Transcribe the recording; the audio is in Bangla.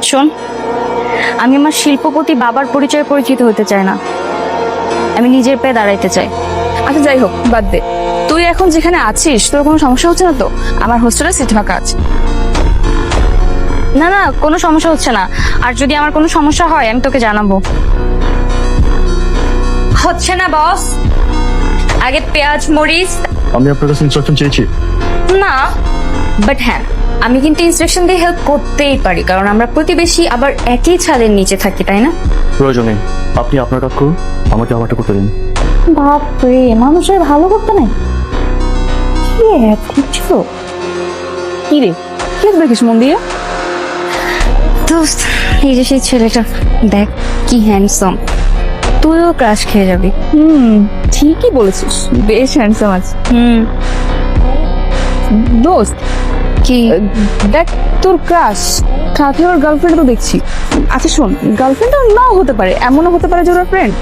শোন, আমি আমার শিল্পপতি বাবার পরিচয়ে পরিচিত হতে চাই না। আমি নিজের পায়ে দাঁড়াইতে চাই। আচ্ছা যাই হোক, বাদ দে। তুই এখন যেখানে আছিস তোর কোনো সমস্যা হচ্ছে না তো? আমার হোস্টেলে সিট ফাঁকা আছে। না না, কোনো সমস্যা হচ্ছে না। আর যদি আমার কোনো সমস্যা হয় আমি তোকে জানাবো। হচ্ছে না বস, আগে পেঁয়াজ মরিচ। আমি আপনার কাছে ইনস্ট্রাকশন চেয়েছি। না, বাট হ্যাঁ, আমি কিন্তু ইনস্ট্রাকশন দিয়ে হেল্প করতেই পারি, কারণ আমরা প্রতিবেশী, আবার একই ছাদের নিচে থাকি, তাই না? প্রয়োজন নেই, আপনি আপনার কাজ করুন, আমাকে আমারটা করতে দিন। বাপরে, মানুষের ভালো করতে নাই। কি ঠিক ছিল? কি রে, কি দেখিস মন দিয়ে? দোস্ত, এই যে সেই ছেলেটা, দেখ কি হ্যান্ডসাম। তুইও ক্রাশ খেয়ে যাবি। ঠিকই বলেছিস, বেশ হ্যান্ডসাম আছে। দোস্ত, কি? দেখ তোর ক্রাশ সাথে ওর গার্লফ্রেন্ড তো দেখছি। আচ্ছা শোন, গার্লফ্রেন্ড নাও হতে পারে, এমনও হতে পারে যে ওর ফ্রেন্ড।